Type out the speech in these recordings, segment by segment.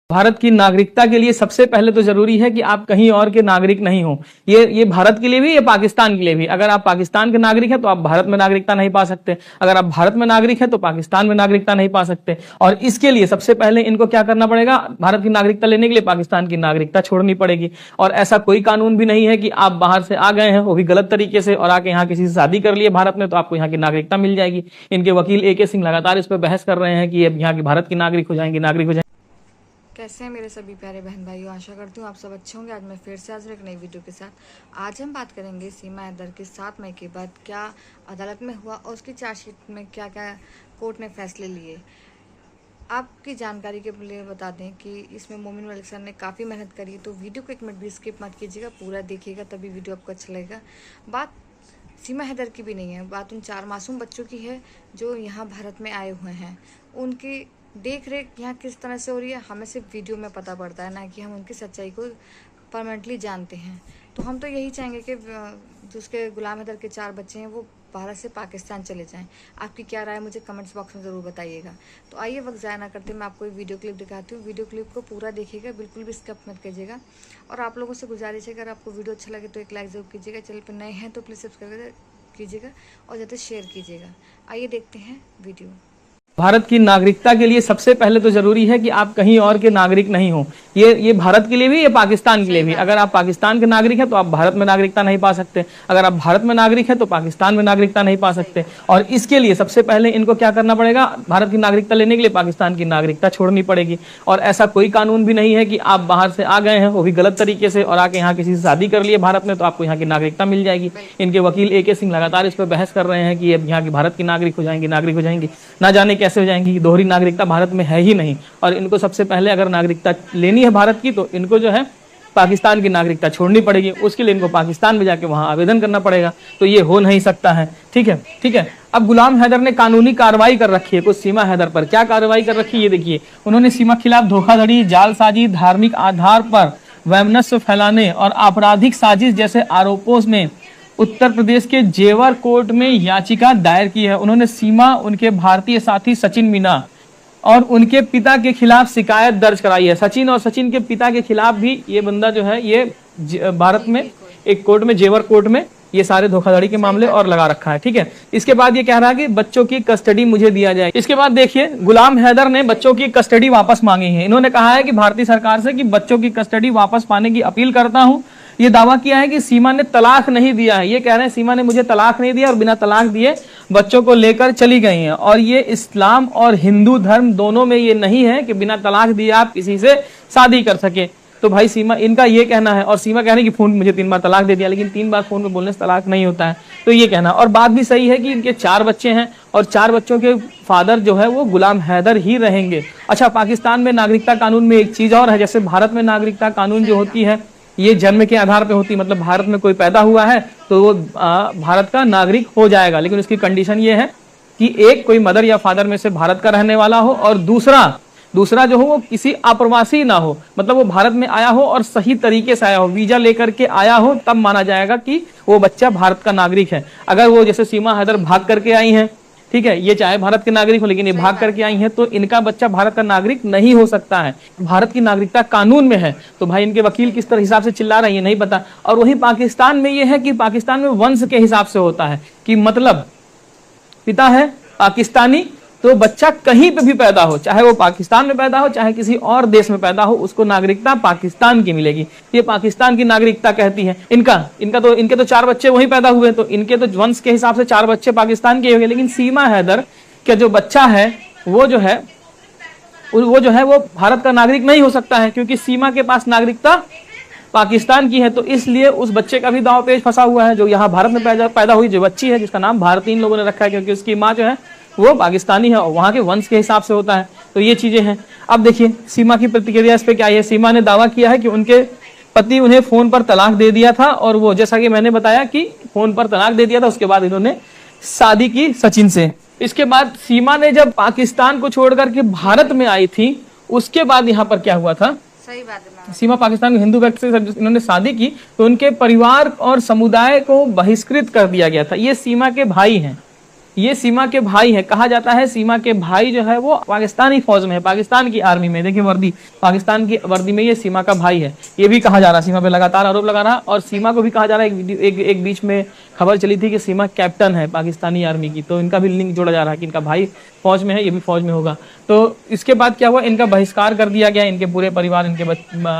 भारत की नागरिकता के लिए सबसे पहले तो जरूरी है कि आप कहीं और के नागरिक नहीं हो। ये भारत के लिए भी, ये पाकिस्तान के लिए भी। अगर आप पाकिस्तान के नागरिक हैं तो आप भारत में नागरिकता नहीं पा सकते, अगर आप भारत में नागरिक हैं तो पाकिस्तान में नागरिकता नहीं पा सकते। और इसके लिए सबसे पहले इनको क्या करना पड़ेगा, भारत की नागरिकता लेने के लिए पाकिस्तान की नागरिकता छोड़नी पड़ेगी। और ऐसा कोई कानून भी नहीं है कि आप बाहर से आ गए हैं, वो भी गलत तरीके से, और आके यहाँ किसी से शादी कर लिए भारत में, तो आपको यहाँ की नागरिकता मिल जाएगी। इनके वकील AK सिंह लगातार इस पर बहस कर रहे हैं कि अब यहाँ की भारत की नागरिक हो जाएंगे, नागरिक हो जाएंगे। कैसे हैं मेरे सभी प्यारे बहन भाइयों, आशा करती हूँ आप सब अच्छे होंगे। आज मैं फिर से हाजिर एक नई वीडियो के साथ। आज हम बात करेंगे सीमा हैदर के 7 मई के बाद क्या अदालत में हुआ और उसकी चार्जशीट में क्या क्या कोर्ट ने फैसले लिए। आपकी जानकारी के लिए बता दें कि इसमें मोमिन मलिक सर ने काफ़ी मेहनत करी है, तो वीडियो को एक मिनट भी स्किप मत कीजिएगा, पूरा देखिएगा तभी वीडियो आपको अच्छा लगेगा। बात सीमा हैदर की भी नहीं है, बात उन 4 मासूम बच्चों की है जो यहाँ भारत में आए हुए हैं। उनकी देख रेख यहाँ किस तरह से हो रही है हमें सिर्फ वीडियो में पता पड़ता है, ना कि हम उनकी सच्चाई को परमानेंटली जानते हैं। तो हम तो यही चाहेंगे कि जो उसके गुलाम हैदर के 4 बच्चे हैं वो भारत से पाकिस्तान चले जाएं। आपकी क्या राय मुझे कमेंट्स बॉक्स में ज़रूर बताइएगा। तो आइए वक्त ज़ाया ना करते, मैं आपको एक वीडियो क्लिप दिखाती हूँ। वीडियो क्लिप को पूरा देखिएगा, बिल्कुल भी स्किप मत कीजिएगा। और आप लोगों से गुजारिश है, अगर आपको वीडियो अच्छा लगे तो एक लाइक ज़रूर कीजिएगा। चैनल पर नए हैं तो प्लीज़ सब्सक्राइब कीजिएगा और ज़्यादा शेयर कीजिएगा। आइए देखते हैं वीडियो। भारत की नागरिकता के लिए सबसे पहले तो जरूरी है कि आप कहीं और के नागरिक नहीं हो। ये भारत के लिए भी, ये पाकिस्तान के लिए भी। अगर आप पाकिस्तान के नागरिक हैं तो आप भारत में नागरिकता नहीं पा सकते, अगर आप भारत में नागरिक हैं तो पाकिस्तान में नागरिकता नहीं पा सकते। और इसके लिए सबसे पहले इनको क्या करना पड़ेगा, भारत की नागरिकता लेने के लिए पाकिस्तान की नागरिकता छोड़नी पड़ेगी। और ऐसा कोई कानून भी नहीं है कि आप बाहर से आ गए हैं, वो भी गलत तरीके से, और आके यहाँ किसी से शादी कर लिए भारत में, तो आपको यहाँ की नागरिकता मिल जाएगी। इनके वकील AK सिंह लगातार इस पर बहस कर रहे हैं कि अब यहाँ की भारत की नागरिक हो जाएंगे, नागरिक हो जाएंगे। ना जाने कैसे हो जाएंगी, दोहरी नागरिकता भारत में है ही नहीं। और इनको सबसे पहले अगर नागरिकता लेनी है भारत की, तो इनको जो है पाकिस्तान की नागरिकता छोड़नी पड़ेगी। उसके लिए इनको पाकिस्तान में जाके वहां आवेदन करना पड़ेगा, तो ये हो नहीं सकता है। ठीक है। अब गुलाम हैदर ने कानूनी कार्रवाई कर रखी है कुछ सीमा हैदर पर। क्या कार्रवाई कर रखी है ये देखिए। उन्होंने सीमा खिलाफ धोखाधड़ी, जालसाजी, धार्मिक आधार पर वैमनस्य फैलाने और आपराधिक साजिश जैसे आरोपों में उत्तर प्रदेश के जेवर कोर्ट में याचिका दायर की है। उन्होंने सीमा, उनके भारतीय साथी सचिन मीना और उनके पिता के खिलाफ शिकायत दर्ज कराई है। सचिन और सचिन के पिता के खिलाफ भी ये बंदा जो है, ये भारत में एक कोर्ट में, जेवर कोर्ट में, ये सारे धोखाधड़ी के मामले और लगा रखा है। ठीक है। इसके बाद ये कह रहा है कि बच्चों की कस्टडी मुझे दिया जाए। इसके बाद देखिए, गुलाम हैदर ने बच्चों की कस्टडी वापस मांगी है। इन्होंने कहा है कि भारतीय सरकार से कि बच्चों की कस्टडी वापस पाने की अपील करता हूं। ये दावा किया है कि सीमा ने तलाक नहीं दिया है। ये कह रहे हैं सीमा ने मुझे तलाक नहीं दिया और बिना तलाक दिए बच्चों को लेकर चली गई हैं। और ये इस्लाम और हिंदू धर्म दोनों में ये नहीं है कि बिना तलाक दिए आप किसी से शादी कर सके। तो भाई सीमा, इनका ये कहना है। और सीमा कह रही है कि फोन मुझे 3 बार तलाक दे दिया, लेकिन 3 बार फोन पे बोलने से तलाक नहीं होता है। तो ये कहना, और बात भी सही है कि इनके 4 बच्चे हैं और 4 बच्चों के फादर जो है वो गुलाम हैदर ही रहेंगे। अच्छा, पाकिस्तान में नागरिकता कानून में एक चीज और है। जैसे भारत में नागरिकता कानून जो होती है ये जन्म के आधार पे होती है, मतलब भारत में कोई पैदा हुआ है तो वो भारत का नागरिक हो जाएगा। लेकिन उसकी कंडीशन ये है कि एक कोई मदर या फादर में से भारत का रहने वाला हो, और दूसरा जो हो वो किसी अप्रवासी ना हो, मतलब वो भारत में आया हो और सही तरीके से आया हो, वीजा लेकर के आया हो, तब माना जाएगा कि वो बच्चा भारत का नागरिक है। अगर वो जैसे सीमा हैदर भाग करके आई हैं, ठीक है, ये चाहे भारत के नागरिक हो लेकिन ये भाग करके आई हैं, तो इनका बच्चा भारत का नागरिक नहीं हो सकता है। भारत की नागरिकता कानून में है। तो भाई इनके वकील किस तरह हिसाब से चिल्ला रहे हैं ये नहीं पता। और वही पाकिस्तान में ये है कि पाकिस्तान में वंश के हिसाब से होता है कि मतलब पिता है पाकिस्तानी, तो बच्चा कहीं पे भी पैदा हो, चाहे वो पाकिस्तान में पैदा हो चाहे किसी और देश में पैदा हो, उसको नागरिकता पाकिस्तान की मिलेगी। ये पाकिस्तान की नागरिकता कहती है। इनके तो 4 बच्चे वहीं पैदा हुए, तो इनके तो वंश के हिसाब से 4 बच्चे पाकिस्तान के हो गए। लेकिन सीमा हैदर का जो बच्चा है वो जो है वो भारत का नागरिक नहीं हो सकता है, क्योंकि सीमा के पास नागरिकता पाकिस्तान की है। तो इसलिए उस बच्चे का भी दांव पेच फंसा हुआ है। जो यहाँ भारत में पैदा हुई जो बच्ची है, जिसका नाम भारती इन लोगों ने रखा है, क्योंकि उसकी माँ जो है वो पाकिस्तानी है और वहां के वंश के हिसाब से होता है। तो ये चीजें हैं। अब देखिए सीमा की प्रतिक्रिया इस पे क्या है। सीमा ने दावा किया है कि उनके पति उन्हें फोन पर तलाक दे दिया था, और वो जैसा कि मैंने बताया कि फोन पर तलाक दे दिया था, उसके बाद इन्होंने शादी की सचिन से। इसके बाद सीमा ने जब पाकिस्तान को छोड़ करके भारत में आई थी, उसके बाद यहाँ पर क्या हुआ था, सही बात है, सीमा पाकिस्तान के हिंदू व्यक्ति से इन्होंने शादी की तो उनके परिवार और समुदाय को बहिष्कृत कर दिया गया था। ये सीमा के भाई हैं, ये सीमा के भाई है। कहा जाता है सीमा के भाई जो है वो पाकिस्तानी फौज में है, पाकिस्तान की आर्मी में। देखिए वर्दी, पाकिस्तान की वर्दी में ये सीमा का भाई है। ये भी कहा जा रहा है, सीमा पे लगातार आरोप लगा रहा। और सीमा को भी कहा जा रहा है, एक बीच में खबर चली थी कि सीमा कैप्टन है पाकिस्तानी आर्मी की, तो इनका भी लिंक जोड़ा जा रहा है कि इनका भाई फौज में है, ये भी फौज में होगा। तो इसके बाद क्या हुआ, इनका बहिष्कार कर दिया गया। इनके पूरे परिवार, इनके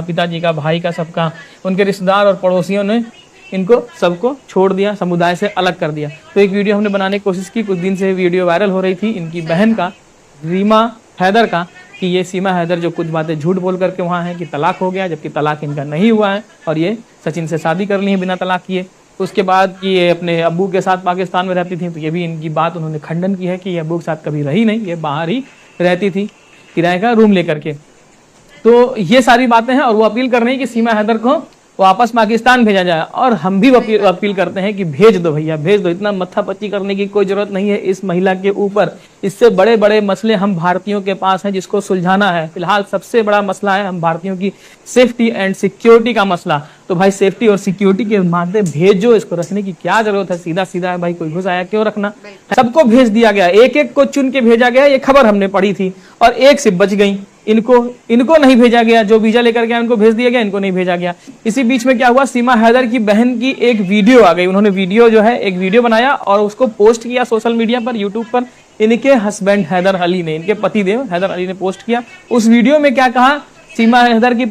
पिताजी का, भाई का, सबका, उनके रिश्तेदार और पड़ोसियों ने इनको सबको छोड़ दिया, समुदाय से अलग कर दिया। तो एक वीडियो हमने बनाने की कोशिश की, कुछ दिन से वीडियो वायरल हो रही थी इनकी बहन का, रीमा हैदर का, कि ये सीमा हैदर जो कुछ बातें झूठ बोल करके वहाँ है कि तलाक हो गया, जबकि तलाक इनका नहीं हुआ है और ये सचिन से शादी कर ली है बिना तलाक किए। उसके बाद कि ये अपने अब्बू के साथ पाकिस्तान में रहती थी, तो ये भी इनकी बात उन्होंने खंडन की है कि ये अब्बू के साथ कभी रही नहीं, ये बाहर ही रहती थी किराए का रूम लेकर के। तो ये सारी बातें हैं और वो अपील कर रही है कि सीमा हैदर को वापस पाकिस्तान भेजा जाए। और हम भी अपील करते हैं कि भेज दो भैया, भेज दो। इतना मत्थापच्ची करने की कोई जरूरत नहीं है इस महिला के ऊपर। इससे बड़े बड़े मसले हम भारतीयों के पास हैं जिसको सुलझाना है। फिलहाल सबसे बड़ा मसला है हम भारतीयों की सेफ्टी एंड सिक्योरिटी का मसला। तो भाई सेफ्टी और सिक्योरिटी के मामले भेजो, इसको रखने की क्या जरूरत है, सीधा सीधा है भाई, कोई घुस आया क्यों रखना। सबको भेज दिया गया, एक एक को चुन के भेजा गया, ये खबर हमने पढ़ी थी, और एक से बच गई। इनको नहीं भेजा गया, जो वीजा लेकर गया उनको भेज दिया गया, इनको नहीं भेजा गया। इसी बीच में क्या हुआ, सीमा हैदर की बहन की एक वीडियो आ गई। उन्होंने वीडियो जो है, एक वीडियो बनाया और उसको पोस्ट किया सोशल मीडिया पर, यूट्यूब पर। इनके हस्बैंड हैदर अली ने, इनके पतिदेव हैदर अली ने पोस्ट किया। उस वीडियो में क्या कहा सीमा हैदर की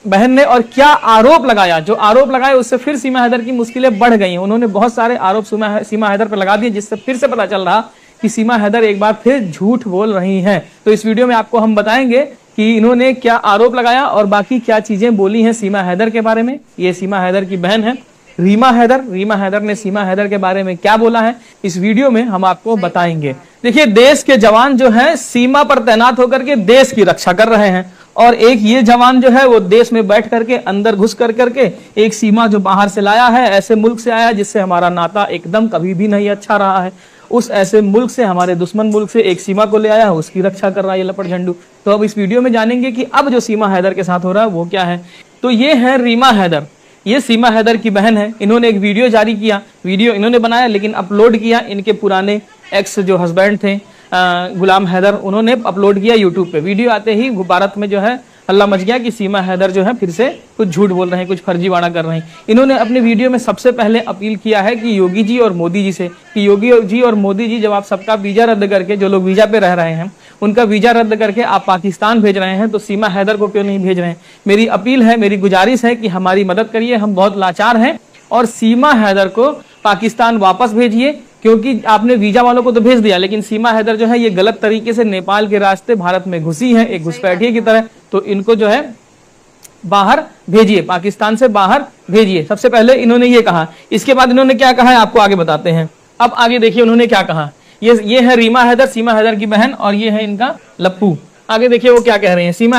बहन ने और क्या आरोप लगाया, जो आरोप लगाए उससे फिर सीमा हैदर की मुश्किलें बढ़ गई। उन्होंने बहुत सारे आरोप सीमा हैदर पर लगा दिए, जिससे फिर से पता चल रहा कि सीमा हैदर एक बार फिर झूठ बोल रही हैं। तो इस वीडियो में आपको हम बताएंगे कि इन्होंने क्या आरोप लगाया और बाकी क्या चीजें बोली हैं सीमा हैदर के बारे में। ये सीमा हैदर की बहन है रीमा हैदर ने सीमा हैदर के बारे में क्या बोला है, इस वीडियो में हम आपको बताएंगे। देखिए, देश के जवान जो है सीमा पर तैनात होकर के देश की रक्षा कर रहे हैं, और एक ये जवान जो है वो देश में बैठ करके अंदर घुस करके एक सीमा जो बाहर से लाया है, ऐसे मुल्क से आया जिससे हमारा नाता एकदम कभी भी नहीं अच्छा रहा है, उस ऐसे मुल्क से, हमारे दुश्मन मुल्क से एक सीमा को ले आया है, उसकी रक्षा कर रहा है ये लपट झंडू। तो अब इस वीडियो में जानेंगे कि अब जो सीमा हैदर के साथ हो रहा है वो क्या है। तो ये है रीमा हैदर, ये सीमा हैदर की बहन है। इन्होंने एक वीडियो जारी किया, वीडियो इन्होंने बनाया लेकिन अपलोड किया इनके पुराने एक्स जो हस्बैंड थे गुलाम हैदर, उन्होंने अपलोड किया यूट्यूब पे। वीडियो आते ही भारत में जो है हल्ला मच गया कि सीमा हैदर जो है फिर से कुछ झूठ बोल रहे हैं, कुछ फर्जीवाड़ा कर रहे हैं। इन्होंने अपने वीडियो में सबसे पहले अपील किया है कि योगी जी और मोदी जी से, कि योगी जी और मोदी जी, जब आप सबका वीजा रद्द करके, जो लोग वीजा पे रह रहे हैं उनका वीजा रद्द करके आप पाकिस्तान भेज रहे हैं, तो सीमा हैदर को क्यों नहीं भेज रहे हैं। मेरी अपील है, मेरी गुजारिश है कि हमारी मदद करिए, हम बहुत लाचार हैं, और सीमा हैदर को पाकिस्तान वापस भेजिए। क्योंकि आपने वीजा वालों को तो भेज दिया, लेकिन सीमा हैदर जो है ये गलत तरीके से नेपाल के रास्ते भारत में घुसी है, एक घुसपैठिए की तरह। तो इनको जो है बाहर भेजिए, पाकिस्तान से बाहर भेजिए। सबसे पहले इन्होंने ये कहा। इसके बाद इन्होंने क्या कहा है आपको आगे बताते हैं। अब आगे देखिए उन्होंने क्या कहा। ये है रीमा हैदर, सीमा हैदर की बहन, और ये है इनका लप्पू। आगे देखिए वो क्या कह रहे हैं। सीमा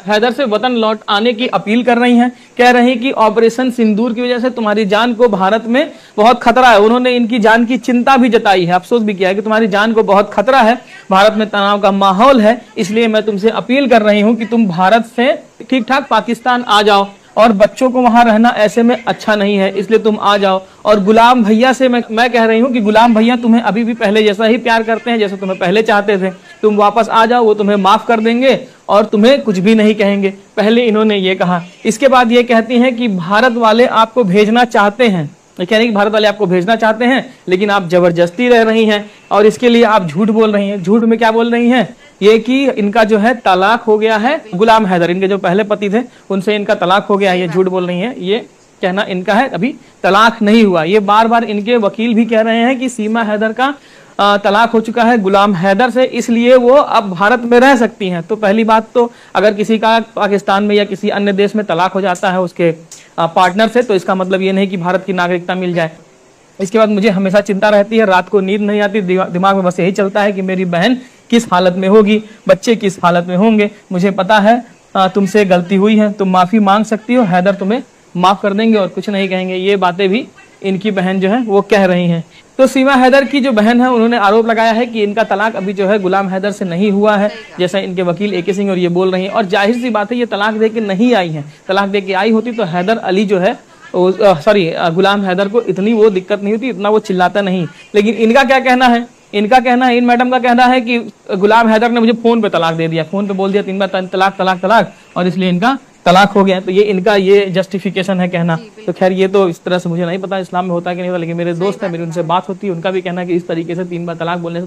हैदर से वतन लौट आने की अपील कर रही हैं। कह रही कि ऑपरेशन सिंदूर की वजह से तुम्हारी जान को भारत में बहुत खतरा है। उन्होंने इनकी जान की चिंता भी जताई है, अफसोस भी किया है कि तुम्हारी जान को बहुत खतरा है, भारत में तनाव का माहौल है, इसलिए मैं तुमसे अपील कर रही हूं कि तुम भारत से ठीक ठाक पाकिस्तान आ जाओ, और बच्चों को वहां रहना ऐसे में अच्छा नहीं है, इसलिए तुम आ जाओ। और गुलाम भैया से मैं कह रही हूं कि गुलाम भैया तुम्हें अभी भी पहले जैसा ही प्यार करते हैं, जैसे तुम्हें पहले चाहते थे। तुम वापस आ जाओ, वो तुम्हें माफ कर देंगे और तुम्हें कुछ भी नहीं कहेंगे। पहले इन्होंने ये कहा। इसके बाद ये कहती हैं कि भारत वाले आपको भेजना चाहते हैं, ये कह रही है कि भारत वाले आपको भेजना चाहते हैं, लेकिन आप जबरदस्ती रह रही हैं और इसके लिए आप झूठ बोल रही हैं। झूठ में क्या बोल रही हैं, ये कि इनका जो है तलाक हो गया है। गुलाम हैदर, इनके जो पहले पति थे, उनसे इनका तलाक हो गया है, ये झूठ बोल रही हैं। ये कहना इनका है अभी तलाक नहीं हुआ। ये बार बार इनके वकील भी कह रहे हैं कि सीमा हैदर का तलाक हो चुका है गुलाम हैदर से, इसलिए वो अब भारत में रह सकती हैं। तो पहली बात तो अगर किसी का पाकिस्तान में या किसी अन्य देश में तलाक हो जाता है उसके पार्टनर से, तो इसका मतलब ये नहीं कि भारत की नागरिकता मिल जाए। इसके बाद मुझे हमेशा चिंता रहती है, रात को नींद नहीं आती, दिमाग में बस यही चलता है कि मेरी बहन किस हालत में होगी, बच्चे किस हालत में होंगे। मुझे पता है तुमसे गलती हुई है, तुम माफी मांग सकती हो, हैदर तुम्हें माफ कर देंगे और कुछ नहीं कहेंगे। ये बातें भी इनकी बहन जो है वो कह रही हैं। तो सीमा हैदर की जो बहन है उन्होंने आरोप लगाया है कि इनका तलाक अभी जो है गुलाम हैदर से नहीं हुआ है, जैसा इनके वकील AK सिंह और ये बोल रही हैं। और जाहिर सी बात है ये तलाक दे के नहीं आई है, तलाक दे के आई होती तो हैदर अली जो है सॉरी गुलाम हैदर को इतनी वो दिक्कत नहीं होती, इतना वो चिल्लाता नहीं। लेकिन इनका क्या कहना है, इनका कहना है, इन मैडम का कहना है कि गुलाम हैदर ने मुझे फोन पे तलाक दे दिया, फोन पे बोल दिया 3 बार तलाक तलाक तलाक, और इसलिए इनका तलाक हो गया। तो ये इनका ये जस्टिफिकेशन है कहना। तो खैर ये तो इस तरह से मुझे नहीं पता इस्लाम में होता है कि नहीं होता, लेकिन मेरे दोस्त है, मेरी उनसे बात होती है, उनका भी कहना है कि इस तरीके से 3 बार तलाक बोलने से